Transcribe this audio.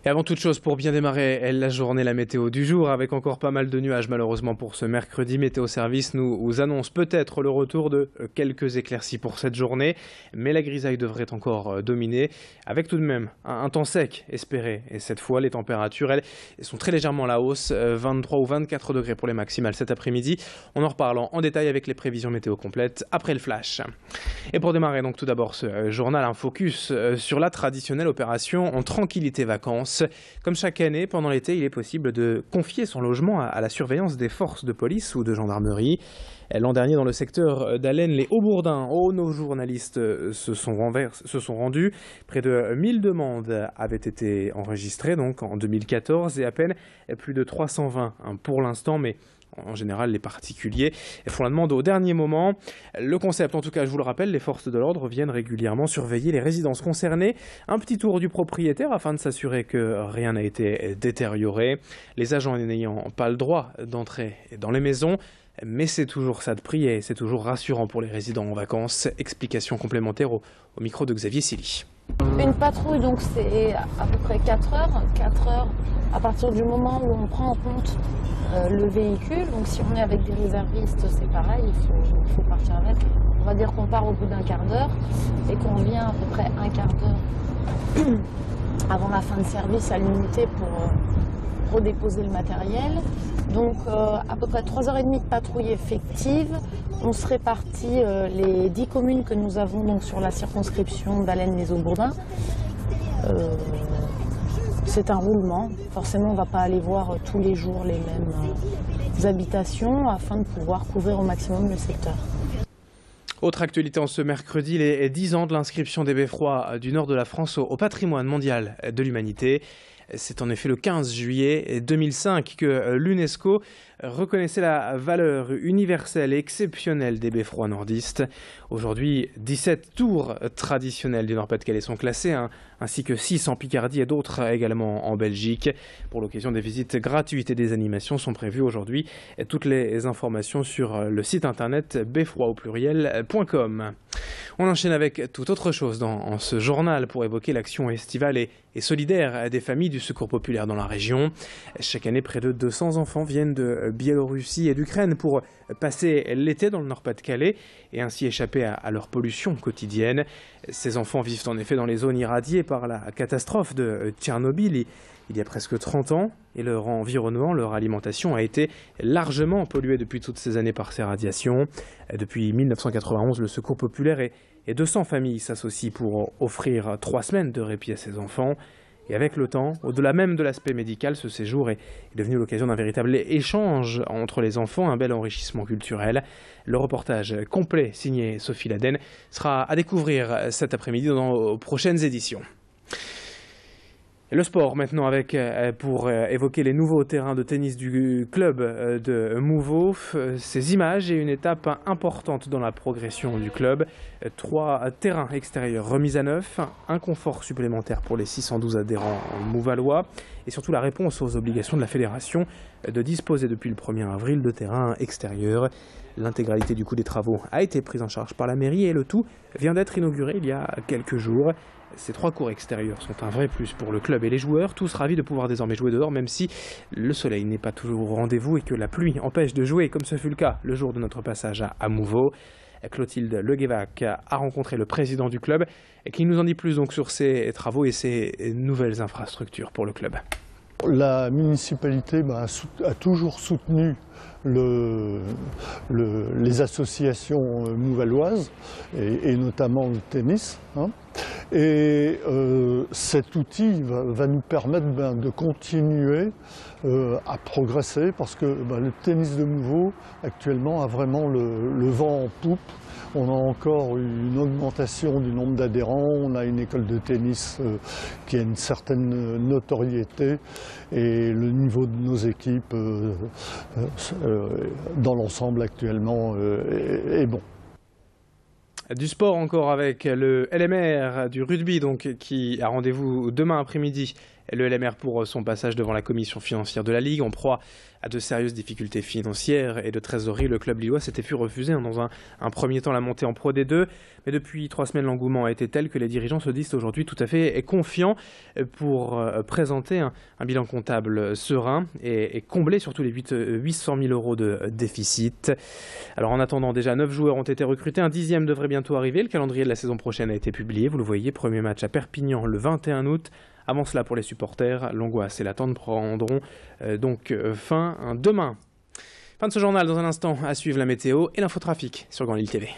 Et avant toute chose, pour bien démarrer la journée, la météo du jour, avec encore pas mal de nuages malheureusement pour ce mercredi. Météo Service nous annonce peut-être le retour de quelques éclaircies pour cette journée, mais la grisaille devrait encore dominer, avec tout de même un temps sec espéré. Et cette fois, les températures, elles, sont très légèrement à la hausse, 23 ou 24 degrés pour les maximales cet après-midi. On en reparle en détail avec les prévisions météo complètes après le flash. Et pour démarrer donc tout d'abord ce journal, un focus sur la traditionnelle opération en tranquillité vacances. Comme chaque année, pendant l'été, il est possible de confier son logement à la surveillance des forces de police ou de gendarmerie. L'an dernier, dans le secteur d'Allen, les Hauts-Bourdins, nos journalistes se sont rendus. Près de 1000 demandes avaient été enregistrées donc en 2014 et à peine plus de 320 pour l'instant, mais en général, les particuliers font la demande au dernier moment. Le concept, en tout cas, je vous le rappelle, les forces de l'ordre viennent régulièrement surveiller les résidences concernées. Un petit tour du propriétaire afin de s'assurer que rien n'a été détérioré. Les agents n'ayant pas le droit d'entrer dans les maisons. Mais c'est toujours ça de prix et c'est toujours rassurant pour les résidents en vacances. Explication complémentaire au micro de Xavier Silly. Une patrouille, donc c'est à peu près 4 heures. 4 heures à partir du moment où on prend en compte le véhicule. Donc si on est avec des réservistes, c'est pareil, il faut partir avec. On va dire qu'on part au bout d'un quart d'heure et qu'on vient à peu près un quart d'heure avant la fin de service à l'unité pour redéposer le matériel. Donc à peu près 3h30 de patrouille effective. On se répartit les 10 communes que nous avons donc sur la circonscription d'Allen-les-Hauts-Bourdins. C'est un roulement. Forcément, on ne va pas aller voir tous les jours les mêmes habitations afin de pouvoir couvrir au maximum le secteur. Autre actualité en ce mercredi, les 10 ans de l'inscription des Beffrois du nord de la France au patrimoine mondial de l'humanité. C'est en effet le 15 juillet 2005 que l'UNESCO reconnaissait la valeur universelle et exceptionnelle des beffrois nordistes. Aujourd'hui, 17 tours traditionnelles du Nord-Pas-de-Calais sont classées, ainsi que 6 en Picardie et d'autres également en Belgique. Pour l'occasion, des visites gratuites et des animations sont prévues aujourd'hui. Toutes les informations sur le site internet beffroi.com. On enchaîne avec toute autre chose dans ce journal pour évoquer l'action estivale et solidaire des familles du Secours populaire dans la région. Chaque année, près de 200 enfants viennent de Biélorussie et d'Ukraine pour passer l'été dans le Nord-Pas-de-Calais et ainsi échapper à leur pollution quotidienne. Ces enfants vivent en effet dans les zones irradiées par la catastrophe de Tchernobyl il y a presque 30 ans et leur environnement, leur alimentation a été largement polluée depuis toutes ces années par ces radiations. Depuis 1991, le Secours populaire et 200 familles s'associent pour offrir 3 semaines de répit à ces enfants. Et avec le temps, au-delà même de l'aspect médical, ce séjour est devenu l'occasion d'un véritable échange entre les enfants, un bel enrichissement culturel. Le reportage complet signé Sophie Laden sera à découvrir cet après-midi dans nos prochaines éditions. Le sport maintenant pour évoquer les nouveaux terrains de tennis du club de Mouveau. Ces images et une étape importante dans la progression du club. 3 terrains extérieurs remis à neuf, un confort supplémentaire pour les 612 adhérents mouvallois et surtout la réponse aux obligations de la fédération de disposer depuis le 1er avril de terrains extérieurs. L'intégralité du coût des travaux a été prise en charge par la mairie et le tout vient d'être inauguré il y a quelques jours. Ces 3 cours extérieurs sont un vrai plus pour le club et les joueurs, tous ravis de pouvoir désormais jouer dehors, même si le soleil n'est pas toujours au rendez-vous et que la pluie empêche de jouer, comme ce fut le cas le jour de notre passage à Mouveau. Clotilde Leguévac a rencontré le président du club qui nous en dit plus donc sur ces travaux et ces nouvelles infrastructures pour le club. La municipalité a toujours soutenu les associations mouvalloises et notamment le tennis. Et cet outil va nous permettre de continuer à progresser parce que le tennis de Mouveau actuellement a vraiment le vent en poupe. On a encore une augmentation du nombre d'adhérents, on a une école de tennis qui a une certaine notoriété et le niveau de nos équipes dans l'ensemble actuellement est bon. Du sport encore avec le LMR du rugby donc, qui a rendez-vous demain après-midi Le LMR pour son passage devant la commission financière de la Ligue. En proie à de sérieuses difficultés financières et de trésorerie, le club lillois s'était vu refuser dans un premier temps la montée en Pro D2. Mais depuis 3 semaines, l'engouement a été tel que les dirigeants se disent aujourd'hui tout à fait confiants pour présenter un bilan comptable serein et combler surtout les 800 000 € de déficit. Alors en attendant, déjà 9 joueurs ont été recrutés, un 10e devrait bientôt arriver. Le calendrier de la saison prochaine a été publié, vous le voyez, premier match à Perpignan le 21 août. Avant cela, pour les supporters, l'angoisse et l'attente prendront donc fin demain. Fin de ce journal, dans un instant, à suivre la météo et l'infotrafic sur Grand Lille TV.